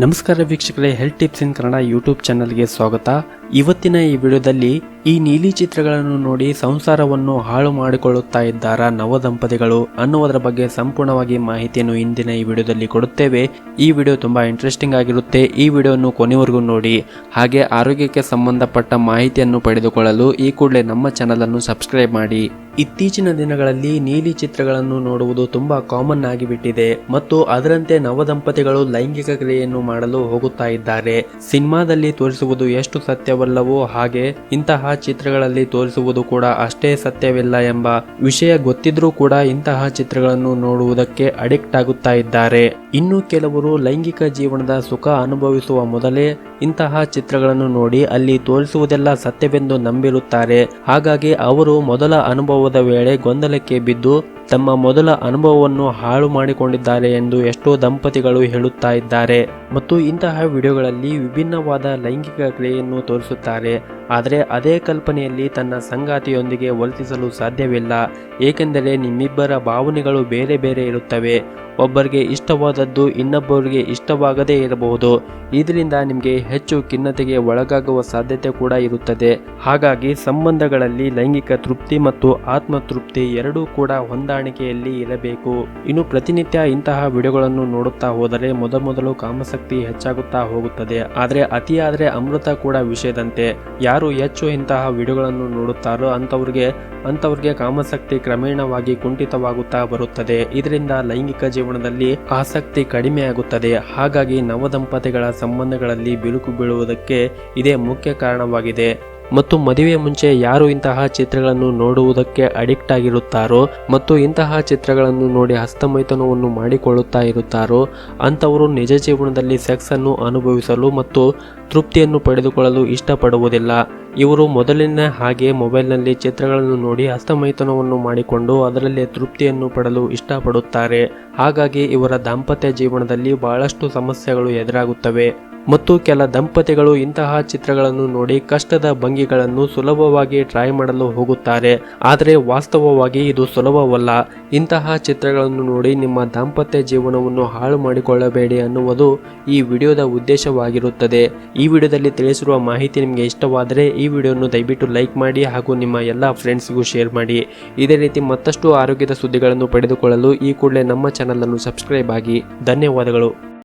ನಮಸ್ಕಾರ ವೀಕ್ಷಕರೇ, health tips ಇನ್ Kannada YouTube ಚಾನಲ್ಗೆ ಸ್ವಾಗತ. ಇವತ್ತಿನ ಈ ವಿಡಿಯೋದಲ್ಲಿ ಈ ನೀಲಿ ಚಿತ್ರಗಳನ್ನು ನೋಡಿ ಸಂಸಾರವನ್ನು ಹಾಳು ಮಾಡಿಕೊಳ್ಳುತ್ತಾ ಇದ್ದಾರಾ ನವದಂಪತಿಗಳು ಅನ್ನುವುದರ ಬಗ್ಗೆ ಸಂಪೂರ್ಣವಾಗಿ ಮಾಹಿತಿಯನ್ನು ಇಂದಿನ ಈ ವಿಡಿಯೋದಲ್ಲಿ ಕೊಡುತ್ತೇವೆ. ಈ ವಿಡಿಯೋ ತುಂಬಾ ಇಂಟ್ರೆಸ್ಟಿಂಗ್ ಆಗಿರುತ್ತೆ. ಈ ವಿಡಿಯೋವನ್ನು ಕೊನೆವರೆಗೂ ನೋಡಿ. ಹಾಗೆ ಆರೋಗ್ಯಕ್ಕೆ ಸಂಬಂಧಪಟ್ಟ ಮಾಹಿತಿಯನ್ನು ಪಡೆದುಕೊಳ್ಳಲು ಈ ಕೂಡಲೇ ನಮ್ಮ ಚಾನಲ್ ಅನ್ನು ಸಬ್ಸ್ಕ್ರೈಬ್ ಮಾಡಿ. ಇತ್ತೀಚಿನ ದಿನಗಳಲ್ಲಿ ನೀಲಿ ಚಿತ್ರಗಳನ್ನು ನೋಡುವುದು ತುಂಬಾ ಕಾಮನ್ ಆಗಿಬಿಟ್ಟಿದೆ ಮತ್ತು ಅದರಂತೆ ನವದಂಪತಿಗಳು ಲೈಂಗಿಕ ಕ್ರಿಯೆಯನ್ನು ಮಾಡಲು ಹೋಗುತ್ತಾ ಇದ್ದಾರೆ. ಸಿನಿಮಾದಲ್ಲಿ ತೋರಿಸುವುದು ಎಷ್ಟು ಸತ್ಯವಲ್ಲವೋ ಹಾಗೆ ಇಂತಹ ಚಿತ್ರಗಳಲ್ಲಿ ತೋರಿಸುವುದು ಕೂಡ ಅಷ್ಟೇ ಸತ್ಯವಿಲ್ಲ ಎಂಬ ವಿಷಯ ಗೊತ್ತಿದ್ರೂ ಕೂಡ ಇಂತಹ ಚಿತ್ರಗಳನ್ನು ನೋಡುವುದಕ್ಕೆ ಅಡಿಕ್ಟ್ ಆಗುತ್ತಾ ಇದ್ದಾರೆ. ಇನ್ನು ಕೆಲವರು ಲೈಂಗಿಕ ಜೀವನದ ಸುಖ ಅನುಭವಿಸುವ ಮೊದಲೇ ಇಂತಹ ಚಿತ್ರಗಳನ್ನು ನೋಡಿ ಅಲ್ಲಿ ತೋರಿಸುವುದೆಲ್ಲ ಸತ್ಯವೆಂದು ನಂಬಿರುತ್ತಾರೆ. ಹಾಗಾಗಿ ಅವರು ಮೊದಲ ಅನುಭವದ ವೇಳೆ ಗೊಂದಲಕ್ಕೆ ಬಿದ್ದು ತಮ್ಮ ಮೊದಲ ಅನುಭವವನ್ನು ಹಾಳು ಮಾಡಿಕೊಂಡಿದ್ದಾರೆ ಎಂದು ಎಷ್ಟೋ ದಂಪತಿಗಳು ಹೇಳುತ್ತಾ ಇದ್ದಾರೆ. ಮತ್ತು ಇಂತಹ ವಿಡಿಯೋಗಳಲ್ಲಿ ವಿಭಿನ್ನವಾದ ಲೈಂಗಿಕ ಕ್ರಿಯೆಯನ್ನು ತೋರಿಸುತ್ತಾರೆ. ಆದರೆ ಅದೇ ಕಲ್ಪನೆಯಲ್ಲಿ ತನ್ನ ಸಂಗಾತಿಯೊಂದಿಗೆ ವರ್ತಿಸಲು ಸಾಧ್ಯವಿಲ್ಲ. ಏಕೆಂದರೆ ನಿಮ್ಮಿಬ್ಬರ ಭಾವನೆಗಳು ಬೇರೆ ಬೇರೆ ಇರುತ್ತವೆ. ಒಬ್ಬರಿಗೆ ಇಷ್ಟವಾದದ್ದು ಇನ್ನೊಬ್ಬರಿಗೆ ಇಷ್ಟವಾಗದೇ ಇರಬಹುದು. ಇದರಿಂದ ನಿಮಗೆ ಹೆಚ್ಚು ಖಿನ್ನತೆಗೆ ಒಳಗಾಗುವ ಸಾಧ್ಯತೆ ಕೂಡ ಇರುತ್ತದೆ. ಹಾಗಾಗಿ ಸಂಬಂಧಗಳಲ್ಲಿ ಲೈಂಗಿಕ ತೃಪ್ತಿ ಮತ್ತು ಆತ್ಮತೃಪ್ತಿ ಎರಡೂ ಕೂಡ ಹೊಂದಾಣಿಕೆಯಲ್ಲಿ ಇರಬೇಕು. ಇನ್ನು ಪ್ರತಿನಿತ್ಯ ಇಂತಹ ವಿಡಿಯೋಗಳನ್ನು ನೋಡುತ್ತಾ ಹೋದರೆ ಮೊದಲು ಕಾಮಶಕ್ತಿ ಹೆಚ್ಚಾಗುತ್ತಾ ಹೋಗುತ್ತದೆ. ಆದರೆ ಅತಿಯಾದರೆ ಅಮೃತ ಕೂಡ ವಿಷಯದಂತೆ. ಯಾರು ಹೆಚ್ಚು ಇಂತಹ ವಿಡಿಯೋಗಳನ್ನು ನೋಡುತ್ತಾರೋ ಅಂತವರಿಗೆ ಕಾಮಶಕ್ತಿ ಕ್ರಮೇಣವಾಗಿ ಕುಂಠಿತವಾಗುತ್ತಾ ಬರುತ್ತದೆ. ಇದರಿಂದ ಲೈಂಗಿಕ ಜೀವನದಲ್ಲಿ ಆಸಕ್ತಿ ಕಡಿಮೆಯಾಗುತ್ತದೆ. ಹಾಗಾಗಿ ನವದಂಪತಿಗಳ ಸಂಬಂಧಗಳಲ್ಲಿ ಬಿರುಕು ಬೀಳುವುದಕ್ಕೆ ಇದೇ ಮುಖ್ಯ ಕಾರಣವಾಗಿದೆ. ಮತ್ತು ಮದುವೆ ಮುಂಚೆ ಯಾರು ಇಂತಹ ಚಿತ್ರಗಳನ್ನು ನೋಡುವುದಕ್ಕೆ ಅಡಿಕ್ಟ್ ಆಗಿರುತ್ತಾರೋ ಮತ್ತು ಇಂತಹ ಚಿತ್ರಗಳನ್ನು ನೋಡಿ ಹಸ್ತಮೈಥುನವನ್ನು ಮಾಡಿಕೊಳ್ಳುತ್ತಾ ಇರುತ್ತಾರೋ ಅಂಥವರು ನಿಜ ಜೀವನದಲ್ಲಿ ಸೆಕ್ಸ್ ಅನ್ನು ಅನುಭವಿಸಲು ಮತ್ತು ತೃಪ್ತಿಯನ್ನು ಪಡೆದುಕೊಳ್ಳಲು ಇಷ್ಟಪಡುವುದಿಲ್ಲ. ಇವರು ಮೊದಲಿನ ಹಾಗೆ ಮೊಬೈಲ್ನಲ್ಲಿ ಚಿತ್ರಗಳನ್ನು ನೋಡಿ ಹಸ್ತಮೈಥುನವನ್ನು ಮಾಡಿಕೊಂಡು ಅದರಲ್ಲಿ ತೃಪ್ತಿಯನ್ನು ಪಡಲು ಇಷ್ಟಪಡುತ್ತಾರೆ. ಹಾಗಾಗಿ ಇವರ ದಾಂಪತ್ಯ ಜೀವನದಲ್ಲಿ ಬಹಳಷ್ಟು ಸಮಸ್ಯೆಗಳು ಎದುರಾಗುತ್ತವೆ. ಮತ್ತು ಕೆಲ ದಂಪತಿಗಳು ಇಂತಹ ಚಿತ್ರಗಳನ್ನು ನೋಡಿ ಕಷ್ಟದ ಭಂಗಿಗಳನ್ನು ಸುಲಭವಾಗಿ ಟ್ರೈ ಮಾಡಲು ಹೋಗುತ್ತಾರೆ. ಆದರೆ ವಾಸ್ತವವಾಗಿ ಇದು ಸುಲಭವಲ್ಲ. ಇಂತಹ ಚಿತ್ರಗಳನ್ನು ನೋಡಿ ನಿಮ್ಮ ದಾಂಪತ್ಯ ಜೀವನವನ್ನು ಹಾಳು ಮಾಡಿಕೊಳ್ಳಬೇಡಿ ಅನ್ನುವುದು ಈ ವಿಡಿಯೋದ ಉದ್ದೇಶವಾಗಿರುತ್ತದೆ. ಈ ವಿಡಿಯೋದಲ್ಲಿ ತಿಳಿಸಿರುವ ಮಾಹಿತಿ ನಿಮಗೆ ಇಷ್ಟವಾದರೆ ಈ ವಿಡಿಯೋವನ್ನು ದಯವಿಟ್ಟು ಲೈಕ್ ಮಾಡಿ ಹಾಗೂ ನಿಮ್ಮ ಎಲ್ಲ ಫ್ರೆಂಡ್ಸ್ಗೂ ಶೇರ್ ಮಾಡಿ. ಇದೇ ರೀತಿ ಮತ್ತಷ್ಟು ಆರೋಗ್ಯದ ಸುದ್ದಿಗಳನ್ನು ಪಡೆದುಕೊಳ್ಳಲು ಈ ಕೂಡಲೇ ನಮ್ಮ ಚಾನಲ್ ಅನ್ನು ಸಬ್ಸ್ಕ್ರೈಬ್ ಆಗಿ. ಧನ್ಯವಾದಗಳು.